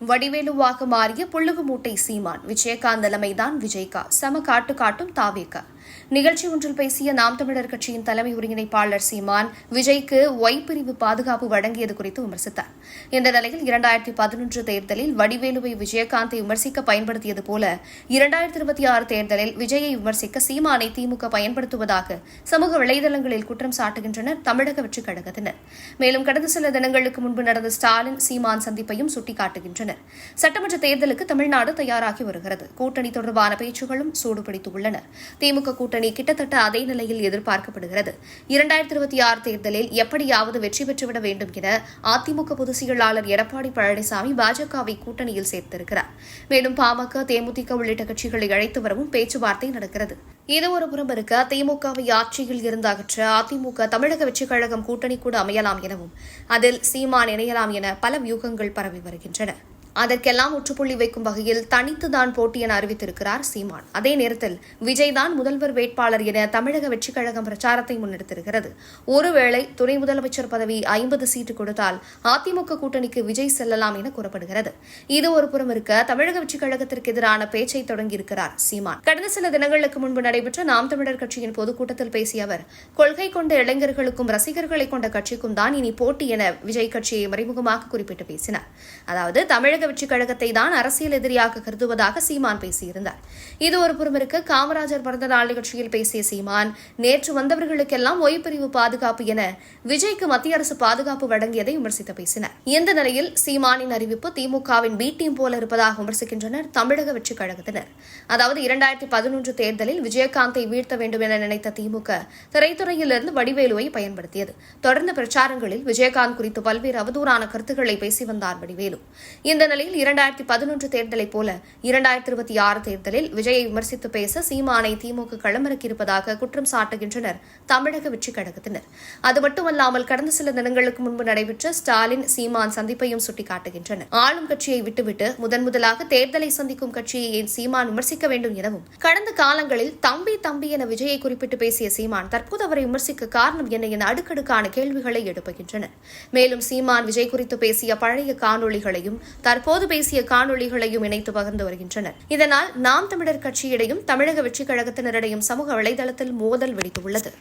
வடிவேலுவாக மாறிய புள்ளுகு மூட்டை சீமான். விஜயகாந்த் நிலைமைதான் விஜய்கா. சம காட்டு காட்டும் தாவேகா. நிகழ்ச்சி ஒன்றில் பேசிய நாம் தமிழர் கட்சியின் தலைமை ஒருங்கிணைப்பாளர் சீமான் விஜய்க்கு ஒய் பிரிவு பாதுகாப்பு வழங்கியது குறித்து விமர்சித்தார். இந்த நிலையில் 2011 தேர்தலில் வடிவேலுவை விஜயகாந்தை விமர்சிக்க பயன்படுத்தியது போல 2026 தேர்தலில் விஜயை விமர்சிக்க சீமானை திமுக பயன்படுத்துவதாக சமூக வலைதளங்களில் குற்றம் சாட்டுகின்றனர் தமிழக வெற்றிக் கழகத்தினர். மேலும் கடந்த சில தினங்களுக்கு முன்பு நடந்த ஸ்டாலின் சீமான் சந்திப்பையும் சுட்டிக்காட்டுகின்றனர். சட்டமன்ற தேர்தலுக்கு தமிழ்நாடு தயாராகி வருகிறது. கூட்டணி தொடர்பான பேச்சுகளும் சூடுபிடித்துள்ளன. திமுக கூட்டணி கிட்டத்தட்ட அதே நிலையில் எதிர்பார்க்கப்படுகிறது. 2026 தேர்தலில் எப்படியாவது வெற்றி பெற்றுவிட வேண்டும் என அதிமுக பொதுச் செயலாளர் எடப்பாடி பழனிசாமி பாஜகவை கூட்டணியில் சேர்த்திருக்கிறார். மேலும் பாமக, தேமுதிக உள்ளிட்ட கட்சிகளை அழைத்து வரவும் பேச்சுவார்த்தை நடக்கிறது. இது ஒரு புறம் இருக்க, திமுகவை ஆட்சியில் இருந்து அகற்ற அதிமுக தமிழக வெற்றிக் கழகம் கூட்டணி கூட அமையலாம் எனவும் அதில் சீமான் இணையலாம் என பல வியூகங்கள் பரவி வருகின்றன. அதற்கெல்லாம் முற்றுப்புள்ளி வைக்கும் வகையில் தனித்துதான் போட்டி என அறிவித்திருக்கிறார் சீமான். அதே நேரத்தில் விஜய் தான் முதல்வர் வேட்பாளர் என தமிழக வெற்றிக் கழகம் பிரச்சாரத்தை முன்னெடுத்திருக்கிறது. ஒருவேளை துணை முதலமைச்சர் பதவி 50 சீட்டு கொடுத்தால் அதிமுக கூட்டணிக்கு விஜய் செல்லலாம் என கூறப்படுகிறது. இது ஒரு புறம் இருக்க, தமிழக வெற்றிக் கழகத்திற்கு எதிரான பேச்சை தொடங்கியிருக்கிறார் சீமான். கடந்த சில தினங்களுக்கு முன்பு நடைபெற்ற நாம் தமிழர் கட்சியின் பொதுக்கூட்டத்தில் பேசிய அவர், கொள்கை கொண்ட இளைஞர்களுக்கும் ரசிகர்களை கொண்ட கட்சிக்கும் தான் இனி போட்டி என விஜய் கட்சியை மறைமுகமாக குறிப்பிட்டு பேசினார். அதாவது தமிழக வெற்றிக் கழகத்தை தான் அரசியல் எதிரியாக கருதுவதாக சீமான் பேசியிருந்தார். இது ஒரு புறம் இருக்க, காமராஜர் பிறந்த நாள் நிகழ்ச்சியில் பேசிய சீமான், நேற்று வந்தவர்களுக்கெல்லாம் ஓய்பிரிவு பாதுகாப்பு என விஜய்க்கு மத்திய அரசு பாதுகாப்பு வழங்கியதை விமர்சித்து பேசினார். இந்த நிலையில் சீமானின் அறிவிப்பு திமுகவின் பி டீம் போல இருப்பதாக விமர்சிக்கின்றனர் தமிழக வெற்றிக் கழகத்தினர். அதாவது 2011 தேர்தலில் விஜயகாந்தை வீழ்த்த வேண்டும் என நினைத்த திமுக திரைத்துறையிலிருந்து வடிவேலுவை பயன்படுத்தியது. தொடர்ந்து பிரச்சாரங்களில் விஜயகாந்த் குறித்து பல்வேறு அவதூறான கருத்துக்களை பேசி வந்தார் வடிவேலு. இந்த நிலையில் 2011 தேர்தலைப் போல 2026 தேர்தலில் விஜயை விமர்சித்து பேச சீமானை திமுக களமிறக்கியிருப்பதாக குற்றம் சாட்டுகின்றனர் தமிழக வெற்றிக் கழகத்தினர். அது மட்டுமல்லாமல் கடந்த சில தினங்களுக்கு முன்பு நடைபெற்ற ஸ்டாலின் சீமான் சந்திப்பையும் சுட்டிக்காட்டுகின்றனர். ஆளும் கட்சியை விட்டுவிட்டு முதலாக தேர்தலை சந்திக்கும் கட்சியை சீமான் விமர்சிக்க வேண்டும் எனவும், கடந்த காலங்களில் தம்பி தம்பி என விஜயை குறிப்பிட்டு பேசிய சீமான் தற்போது அவரை விமர்சிக்க காரணம் என்ன என அடுக்கடுக்கான கேள்விகளை எழுப்புகின்றனர். மேலும் சீமான் விஜய் குறித்து பேசிய பழைய காணொலிகளையும் தற்போது பேசிய காணொலிகளையும் இணைத்து பகிர்ந்து வருகின்றனர். இதனால் நாம் தமிழர் கட்சியிடையும் தமிழக வெற்றிக் கழகத்தினரிடையும் சமூக வலைதளத்தில் மோதல் வெடித்துள்ளது.